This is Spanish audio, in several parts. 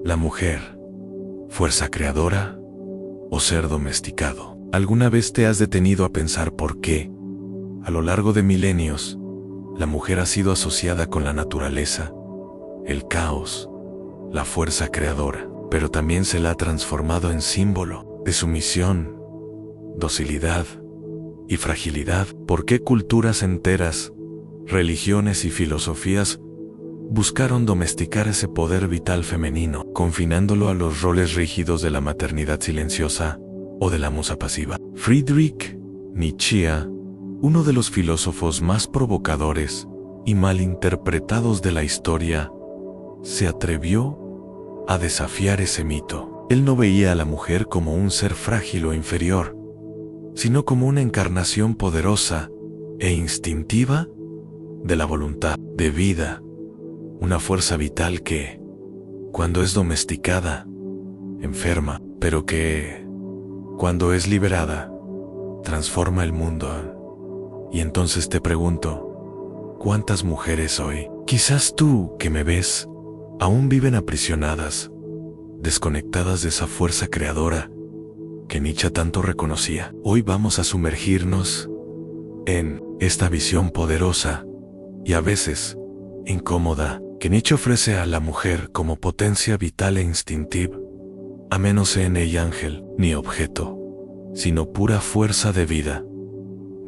La mujer, fuerza creadora o ser domesticado. ¿Alguna vez te has detenido a pensar por qué, a lo largo de milenios, la mujer ha sido asociada con la naturaleza, el caos, la fuerza creadora, pero también se la ha transformado en símbolo de sumisión, docilidad y fragilidad? ¿Por qué culturas enteras, religiones y filosofías buscaron domesticar ese poder vital femenino, confinándolo a los roles rígidos de la maternidad silenciosa o de la musa pasiva? Friedrich Nietzsche, uno de los filósofos más provocadores y malinterpretados de la historia, se atrevió a desafiar ese mito. Él no veía a la mujer como un ser frágil o inferior, sino como una encarnación poderosa e instintiva de la voluntad de vida, una fuerza vital que, cuando es domesticada, enferma, pero que, cuando es liberada, transforma el mundo. Y entonces te pregunto, ¿cuántas mujeres hoy, quizás tú que me ves, aún viven aprisionadas, desconectadas de esa fuerza creadora que Nietzsche tanto reconocía? Hoy vamos a sumergirnos en esta visión poderosa y a veces incómoda que Nietzsche ofrece a la mujer como potencia vital e instintiva, a menos en ella ángel ni objeto, sino pura fuerza de vida.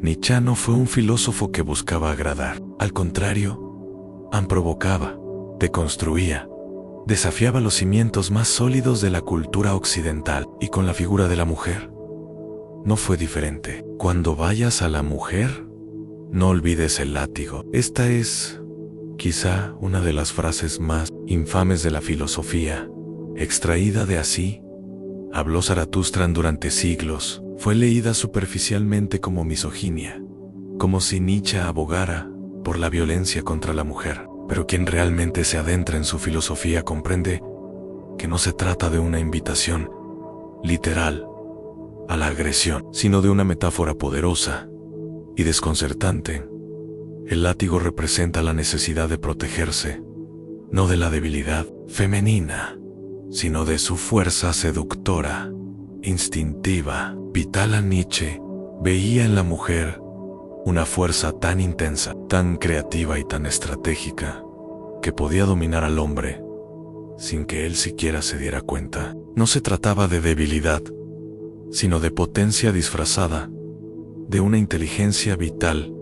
Nietzsche no fue un filósofo que buscaba agradar, al contrario, provocaba, deconstruía, desafiaba los cimientos más sólidos de la cultura occidental, y con la figura de la mujer no fue diferente. Cuando vayas a la mujer, no olvides el látigo. Esta es quizá una de las frases más infames de la filosofía, extraída de Así habló Zaratustra durante siglos. Fue leída superficialmente como misoginia, como si Nietzsche abogara por la violencia contra la mujer. Pero quien realmente se adentra en su filosofía comprende que no se trata de una invitación literal a la agresión, sino de una metáfora poderosa y desconcertante. El látigo representa la necesidad de protegerse, no de la debilidad femenina, sino de su fuerza seductora, instintiva, vital. A Nietzsche veía en la mujer una fuerza tan intensa, tan creativa y tan estratégica, que podía dominar al hombre sin que él siquiera se diera cuenta. No se trataba de debilidad, sino de potencia disfrazada, de una inteligencia vital,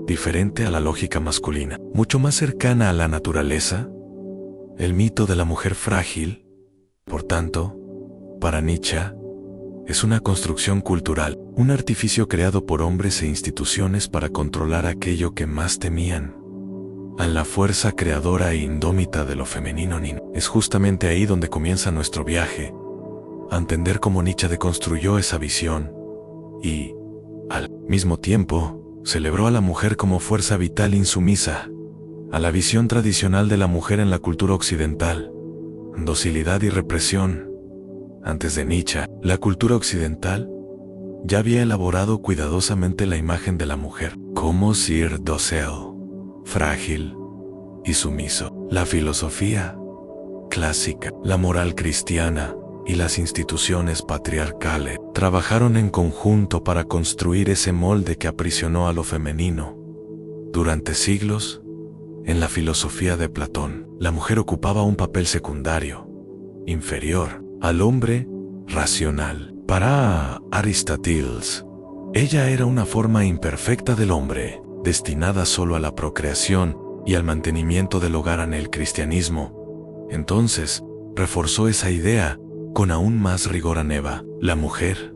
diferente a la lógica masculina, mucho más cercana a la naturaleza. El mito de la mujer frágil, por tanto, para Nietzsche, es una construcción cultural, un artificio creado por hombres e instituciones para controlar aquello que más temían, a la fuerza creadora e indómita de lo femenino. Es justamente ahí donde comienza nuestro viaje, a entender cómo Nietzsche deconstruyó esa visión y, al mismo tiempo, celebró a la mujer como fuerza vital insumisa a la visión tradicional de la mujer en la cultura occidental, docilidad y represión. Antes de Nietzsche, la cultura occidental ya había elaborado cuidadosamente la imagen de la mujer como ser dócil, frágil y sumiso. La filosofía clásica, la moral cristiana y las instituciones patriarcales trabajaron en conjunto para construir ese molde que aprisionó a lo femenino. Durante siglos, en la filosofía de Platón, la mujer ocupaba un papel secundario, inferior al hombre racional. Para Aristóteles, ella era una forma imperfecta del hombre, destinada solo a la procreación y al mantenimiento del hogar. En el cristianismo, entonces, reforzó esa idea con aún más rigor. Eva, la mujer,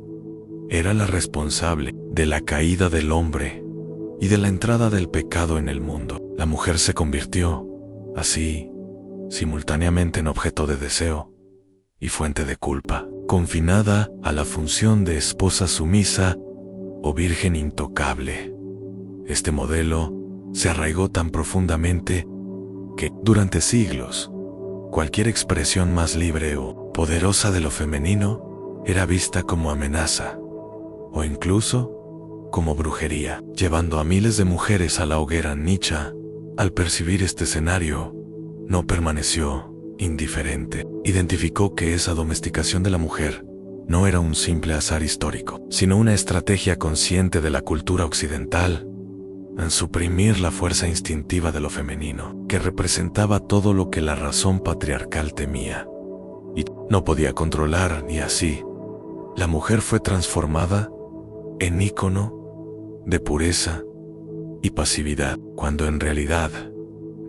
era la responsable de la caída del hombre y de la entrada del pecado en el mundo. La mujer se convirtió, así, simultáneamente en objeto de deseo y fuente de culpa, confinada a la función de esposa sumisa o virgen intocable. Este modelo se arraigó tan profundamente que, durante siglos, cualquier expresión más libre o poderosa de lo femenino era vista como amenaza, o incluso como brujería, llevando a miles de mujeres a la hoguera. Nietzsche, al percibir este escenario, no permaneció indiferente. Identificó que esa domesticación de la mujer no era un simple azar histórico, sino una estrategia consciente de la cultura occidental en suprimir la fuerza instintiva de lo femenino, que representaba todo lo que la razón patriarcal temía y no podía controlar, y así, la mujer fue transformada en ícono de pureza y pasividad, cuando en realidad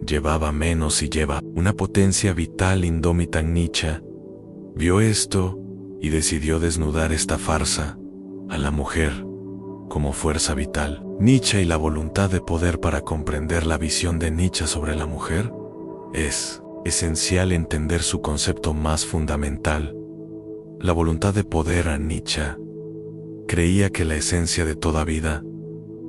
llevaba menos y lleva una potencia vital indómita. Nietzsche vio esto y decidió desnudar esta farsa a la mujer como fuerza vital. Nietzsche y la voluntad de poder. Para comprender la visión de Nietzsche sobre la mujer, es esencial entender su concepto más fundamental, la voluntad de poder. A Nietzsche creía que la esencia de toda vida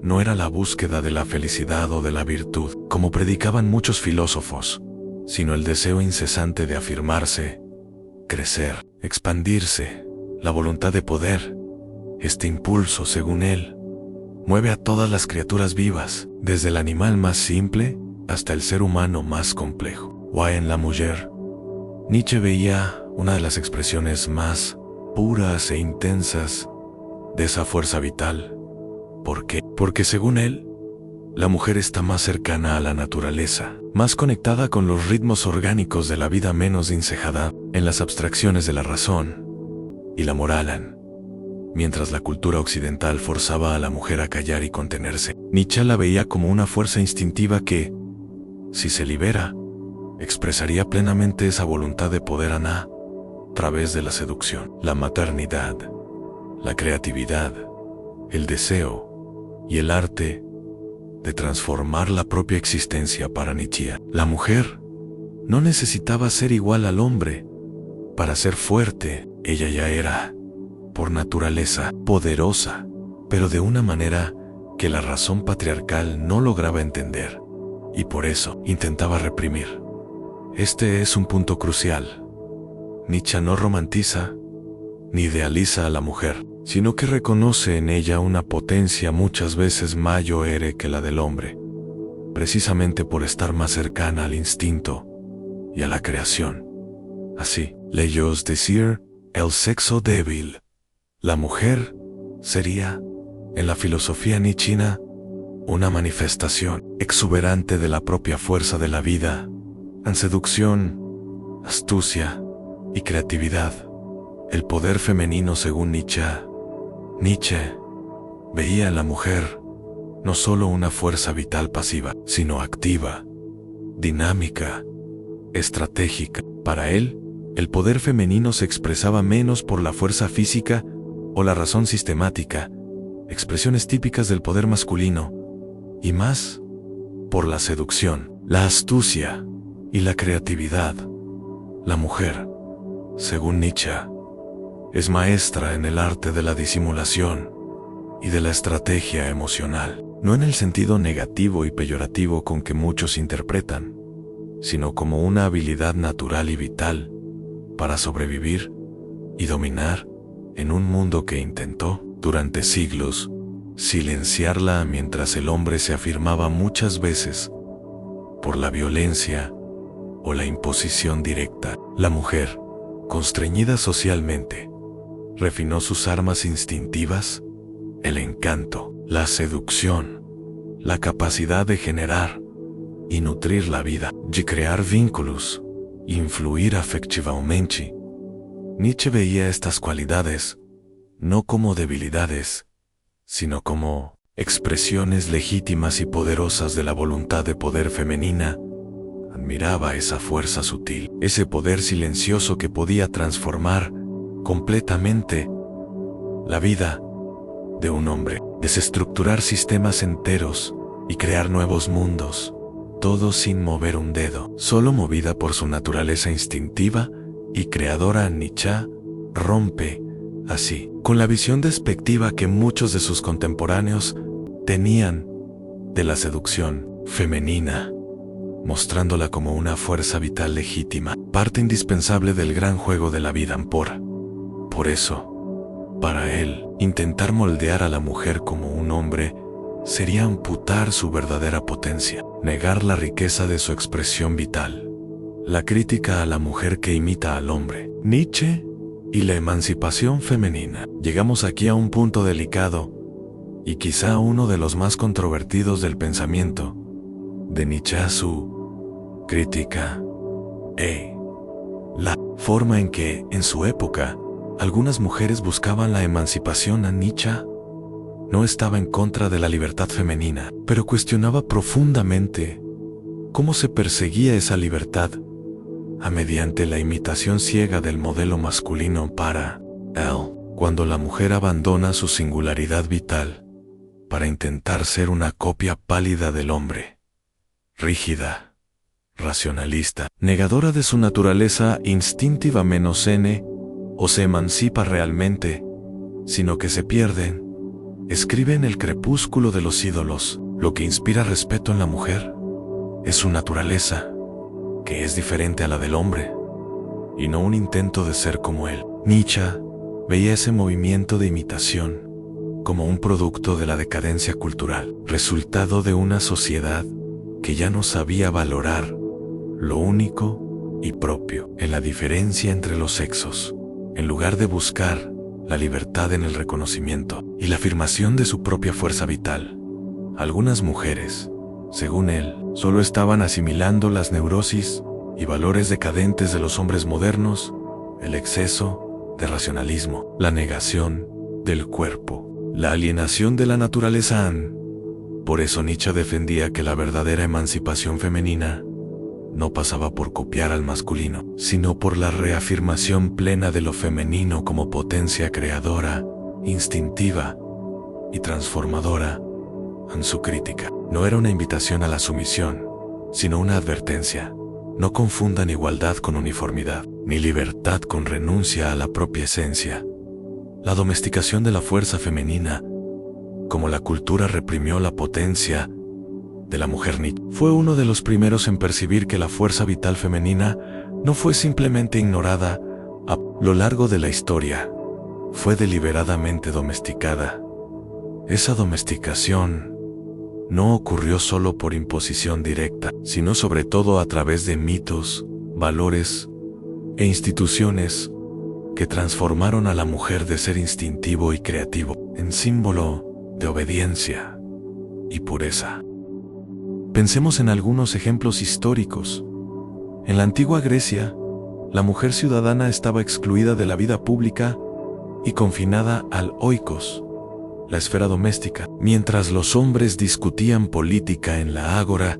no era la búsqueda de la felicidad o de la virtud, como predicaban muchos filósofos, sino el deseo incesante de afirmarse, crecer, expandirse. La voluntad de poder, este impulso, según él, mueve a todas las criaturas vivas, desde el animal más simple hasta el ser humano más complejo. En la mujer, Nietzsche veía una de las expresiones más puras e intensas de esa fuerza vital. ¿Por qué? Porque según él, la mujer está más cercana a la naturaleza, más conectada con los ritmos orgánicos de la vida, menos encejada en las abstracciones de la razón y la moral. Mientras la cultura occidental forzaba a la mujer a callar y contenerse, Nietzsche la veía como una fuerza instintiva que, si se libera, expresaría plenamente esa voluntad de poder a través de la seducción, la maternidad, la creatividad, el deseo y el arte de transformar la propia existencia. Para Nietzsche, la mujer no necesitaba ser igual al hombre para ser fuerte. Ella ya era, por naturaleza, poderosa, pero de una manera que la razón patriarcal no lograba entender, y por eso intentaba reprimir. Este es un punto crucial. Nietzsche no romantiza ni idealiza a la mujer, sino que reconoce en ella una potencia muchas veces mayor que la del hombre, precisamente por estar más cercana al instinto y a la creación. Así, leyó decir, el sexo débil. La mujer sería, en la filosofía nietzscheana, una manifestación exuberante de la propia fuerza de la vida, en seducción, astucia y creatividad. El poder femenino, según Nietzsche veía en la mujer no solo una fuerza vital pasiva, sino activa, dinámica, estratégica. Para él, el poder femenino se expresaba menos por la fuerza física o la razón sistemática, expresiones típicas del poder masculino, y más por la seducción, la astucia y la creatividad. La mujer, según Nietzsche, es maestra en el arte de la disimulación y de la estrategia emocional, no en el sentido negativo y peyorativo con que muchos interpretan, sino como una habilidad natural y vital para sobrevivir y dominar en un mundo que intentó, durante siglos, silenciarla, mientras el hombre se afirmaba muchas veces por la violencia o la imposición directa. La mujer, constreñida socialmente, refinó sus armas instintivas, el encanto, la seducción, la capacidad de generar y nutrir la vida, de crear vínculos, influir afectivamente. Nietzsche veía estas cualidades no como debilidades, sino como expresiones legítimas y poderosas de la voluntad de poder femenina. Admiraba esa fuerza sutil, ese poder silencioso que podía transformar completamente la vida de un hombre, desestructurar sistemas enteros y crear nuevos mundos, todo sin mover un dedo, solo movida por su naturaleza instintiva y creadora. Nietzsche rompe, así, con la visión despectiva que muchos de sus contemporáneos tenían de la seducción femenina, mostrándola como una fuerza vital legítima, parte indispensable del gran juego de la vida. Por eso, para él, intentar moldear a la mujer como un hombre sería amputar su verdadera potencia, negar la riqueza de su expresión vital, la crítica a la mujer que imita al hombre, Nietzsche y la emancipación femenina. Llegamos aquí a un punto delicado y quizá uno de los más controvertidos del pensamiento de Nietzsche, su crítica la forma en que, en su época, algunas mujeres buscaban la emancipación. A Nietzsche no estaba en contra de la libertad femenina, pero cuestionaba profundamente cómo se perseguía esa libertad mediante la imitación ciega del modelo masculino para él, cuando la mujer abandona su singularidad vital para intentar ser una copia pálida del hombre, rígida, racionalista, negadora de su naturaleza instintiva menos n, o se emancipa realmente, sino que se pierden. Escribe en el crepúsculo de los ídolos, lo que inspira respeto en la mujer es su naturaleza, que es diferente a la del hombre, y no un intento de ser como él. Nietzsche veía ese movimiento de imitación como un producto de la decadencia cultural, resultado de una sociedad que ya no sabía valorar lo único y propio en la diferencia entre los sexos, en lugar de buscar la libertad en el reconocimiento y la afirmación de su propia fuerza vital. Algunas mujeres, según él, solo estaban asimilando las neurosis y valores decadentes de los hombres modernos, el exceso de racionalismo, la negación del cuerpo, la alienación de la naturaleza. Por eso Nietzsche defendía que la verdadera emancipación femenina no pasaba por copiar al masculino, sino por la reafirmación plena de lo femenino como potencia creadora, instintiva y transformadora. En su crítica, no era una invitación a la sumisión, sino una advertencia. No confundan igualdad con uniformidad, ni libertad con renuncia a la propia esencia. La domesticación de la fuerza femenina, como la cultura reprimió la potencia de la mujer. Nietzsche fue uno de los primeros en percibir que la fuerza vital femenina no fue simplemente ignorada a lo largo de la historia, fue deliberadamente domesticada. Esa domesticación no ocurrió solo por imposición directa, sino sobre todo a través de mitos, valores e instituciones que transformaron a la mujer de ser instintivo y creativo en símbolo de obediencia y pureza. Pensemos en algunos ejemplos históricos. En la antigua Grecia, la mujer ciudadana estaba excluida de la vida pública y confinada al oikos, la esfera doméstica. Mientras los hombres discutían política en la ágora,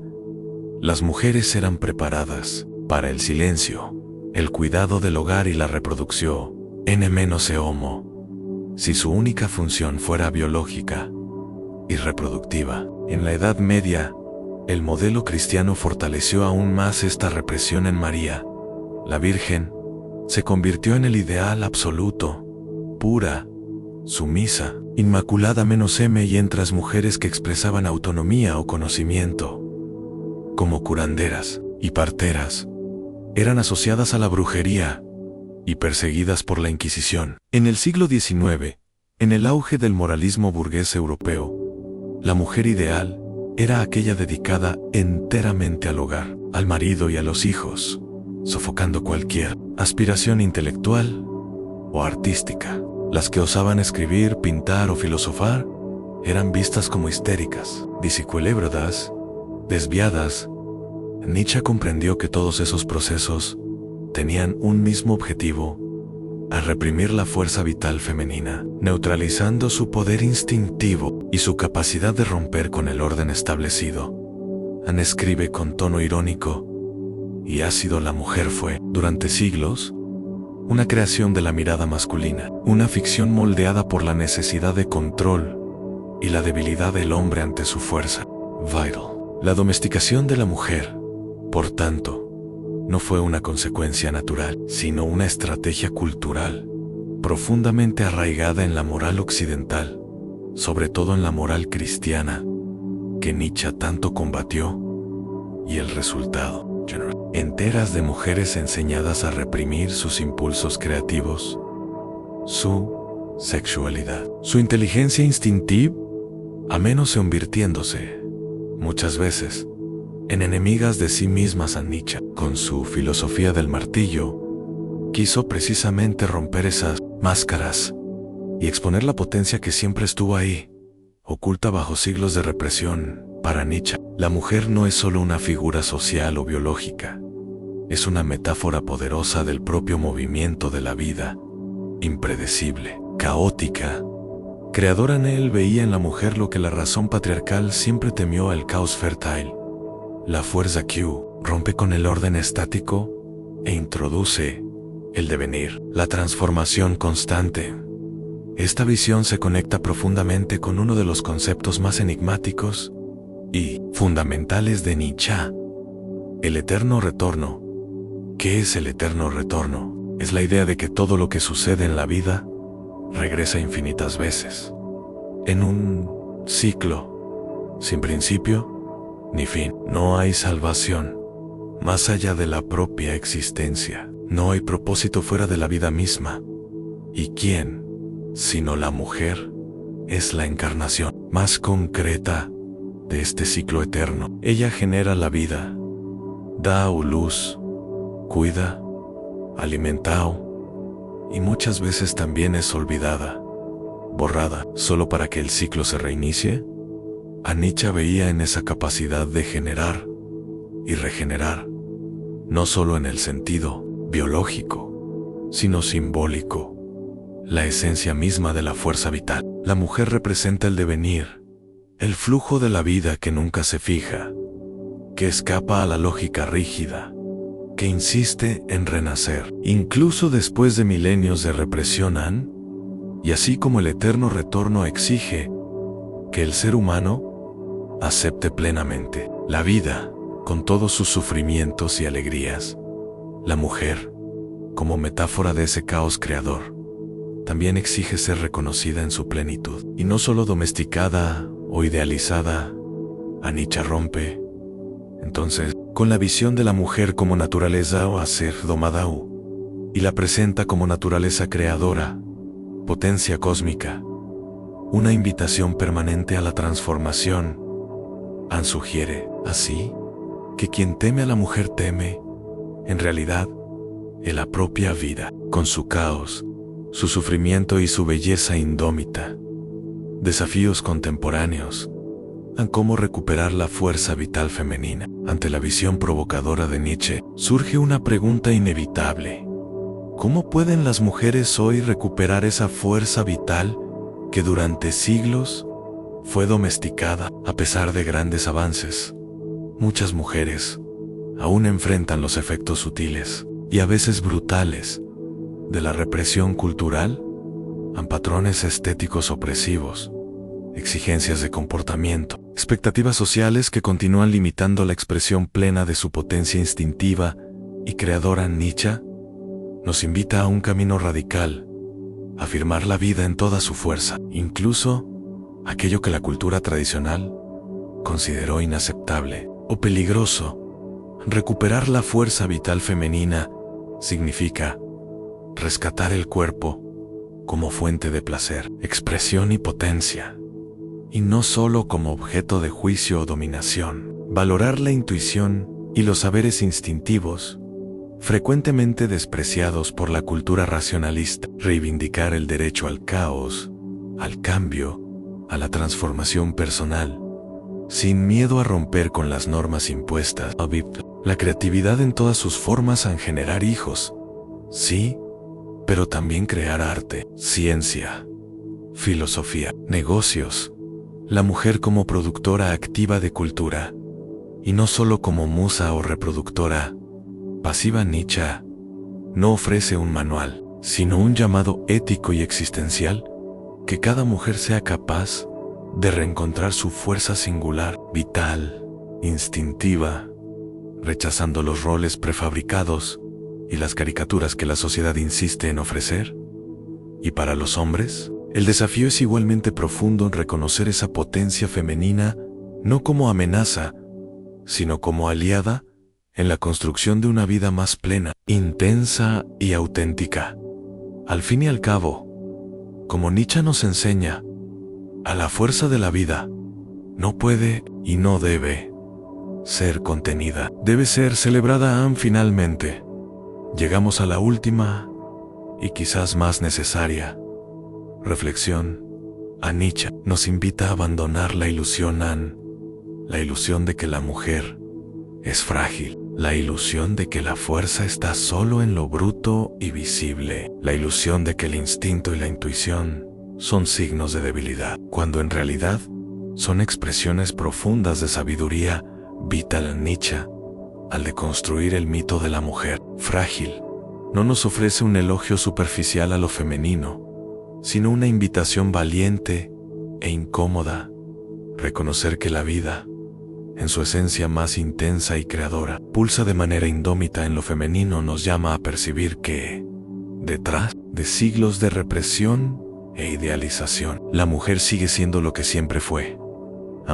las mujeres eran preparadas para el silencio, el cuidado del hogar y la reproducción, n-e homo, si su única función fuera biológica y reproductiva. En la Edad Media, el modelo cristiano fortaleció aún más esta represión. En María, la Virgen, se convirtió en el ideal absoluto, pura, sumisa, inmaculada -m, y entre las mujeres que expresaban autonomía o conocimiento, como curanderas y parteras, eran asociadas a la brujería y perseguidas por la Inquisición. En el siglo XIX, en el auge del moralismo burgués europeo, la mujer ideal era aquella dedicada enteramente al hogar, al marido y a los hijos, sofocando cualquier aspiración intelectual o artística. Las que osaban escribir, pintar o filosofar eran vistas como histéricas, desequilibradas, desviadas. Nietzsche comprendió que todos esos procesos tenían un mismo objetivo: a reprimir la fuerza vital femenina, neutralizando su poder instintivo y su capacidad de romper con el orden establecido. Escribe con tono irónico y ácido: la mujer fue, durante siglos, una creación de la mirada masculina, una ficción moldeada por la necesidad de control y la debilidad del hombre ante su fuerza vital. La domesticación de la mujer, por tanto, no fue una consecuencia natural, sino una estrategia cultural, profundamente arraigada en la moral occidental, sobre todo en la moral cristiana, que Nietzsche tanto combatió, y el resultado: enteras de mujeres enseñadas a reprimir sus impulsos creativos, su sexualidad, su inteligencia instintiva, a menos convirtiéndose, muchas veces, en enemigas de sí mismas a Nietzsche. Con su filosofía del martillo, quiso precisamente romper esas máscaras y exponer la potencia que siempre estuvo ahí, oculta bajo siglos de represión. Para Nietzsche, la mujer no es solo una figura social o biológica, es una metáfora poderosa del propio movimiento de la vida, impredecible, caótica. Creadora en él veía en la mujer lo que la razón patriarcal siempre temió: el caos fértil. La fuerza Q rompe con el orden estático e introduce el devenir, la transformación constante. Esta visión se conecta profundamente con uno de los conceptos más enigmáticos y fundamentales de Nietzsche: el eterno retorno. ¿Qué es el eterno retorno? Es la idea de que todo lo que sucede en la vida regresa infinitas veces, en un ciclo, sin principio ni fin. No hay salvación más allá de la propia existencia. No hay propósito fuera de la vida misma. ¿Y quién, sino la mujer, es la encarnación más concreta de este ciclo eterno? Ella genera la vida, da luz, cuida, alimenta, y muchas veces también es olvidada, borrada, solo para que el ciclo se reinicie. A Nietzsche veía en esa capacidad de generar y regenerar, no solo en el sentido biológico, sino simbólico, la esencia misma de la fuerza vital. La mujer representa el devenir, el flujo de la vida que nunca se fija, que escapa a la lógica rígida, que insiste en renacer, incluso después de milenios de represión. Y así como el eterno retorno exige que el ser humano acepte plenamente la vida, con todos sus sufrimientos y alegrías, la mujer, como metáfora de ese caos creador, también exige ser reconocida en su plenitud, y no solo domesticada o idealizada. A Nietzsche rompe, entonces, con la visión de la mujer como naturaleza o a ser domada, y la presenta como naturaleza creadora, potencia cósmica, una invitación permanente a la transformación. Sugiere, así, que quien teme a la mujer teme, en realidad, en la propia vida, con su caos, su sufrimiento y su belleza indómita. Desafíos contemporáneos: cómo recuperar la fuerza vital femenina. Ante la visión provocadora de Nietzsche, surge una pregunta inevitable: ¿cómo pueden las mujeres hoy recuperar esa fuerza vital que durante siglos fue domesticada? A pesar de grandes avances, muchas mujeres aún enfrentan los efectos sutiles y a veces brutales de la represión cultural, patrones estéticos opresivos, exigencias de comportamiento, expectativas sociales que continúan limitando la expresión plena de su potencia instintiva y creadora. Nietzsche nos invita a un camino radical: afirmar la vida en toda su fuerza, incluso aquello que la cultura tradicional consideró inaceptable o peligroso. Recuperar la fuerza vital femenina significa rescatar el cuerpo como fuente de placer, expresión y potencia, y no solo como objeto de juicio o dominación. Valorar la intuición y los saberes instintivos, frecuentemente despreciados por la cultura racionalista. Reivindicar el derecho al caos, al cambio, a la transformación personal, sin miedo a romper con las normas impuestas. La creatividad en todas sus formas: generar hijos, sí, pero también crear arte, ciencia, filosofía, negocios. La mujer como productora activa de cultura, y no solo como musa o reproductora pasiva. Nietzsche no ofrece un manual, sino un llamado ético y existencial: que cada mujer sea capaz de reencontrar su fuerza singular, vital, instintiva, rechazando los roles prefabricados y las caricaturas que la sociedad insiste en ofrecer. Y para los hombres, el desafío es igualmente profundo en reconocer esa potencia femenina no como amenaza, sino como aliada en la construcción de una vida más plena, intensa y auténtica. Al fin y al cabo, como Nietzsche nos enseña, a la fuerza de la vida no puede y no debe ser contenida. Debe ser celebrada. Finalmente, llegamos a la última y quizás más necesaria reflexión. Nietzsche nos invita a abandonar la ilusión la ilusión de que la mujer es frágil, la ilusión de que la fuerza está solo en lo bruto y visible, la ilusión de que el instinto y la intuición son signos de debilidad, cuando en realidad son expresiones profundas de sabiduría vital. Nietzsche, al deconstruir el mito de la mujer frágil, no nos ofrece un elogio superficial a lo femenino, sino una invitación valiente e incómoda, reconocer que la vida, en su esencia más intensa y creadora, pulsa de manera indómita en lo femenino. Nos llama a percibir que, detrás de siglos de represión e idealización, la mujer sigue siendo lo que siempre fue: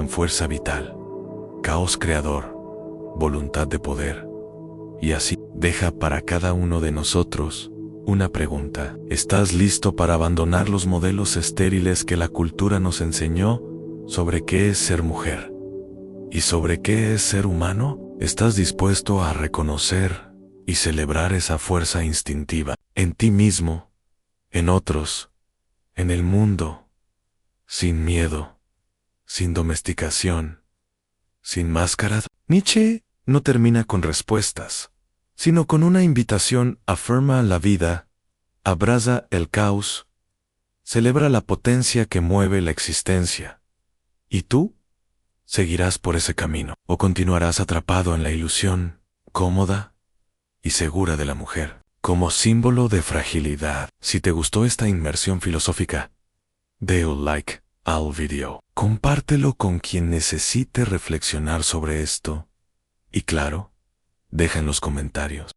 fuerza vital, caos creador, voluntad de poder. Y así deja para cada uno de nosotros una pregunta: ¿estás listo para abandonar los modelos estériles que la cultura nos enseñó sobre qué es ser mujer y sobre qué es ser humano? ¿Estás dispuesto a reconocer y celebrar esa fuerza instintiva en ti mismo, en otros, en el mundo, sin miedo, sin domesticación, sin máscaras? Nietzsche no termina con respuestas, sino con una invitación. Afirma la vida, abraza el caos, celebra la potencia que mueve la existencia. ¿Y tú? ¿Seguirás por ese camino o continuarás atrapado en la ilusión cómoda y segura de la mujer, como símbolo de fragilidad? Si te gustó esta inmersión filosófica, dale un like al video, compártelo con quien necesite reflexionar sobre esto y, claro, deja en los comentarios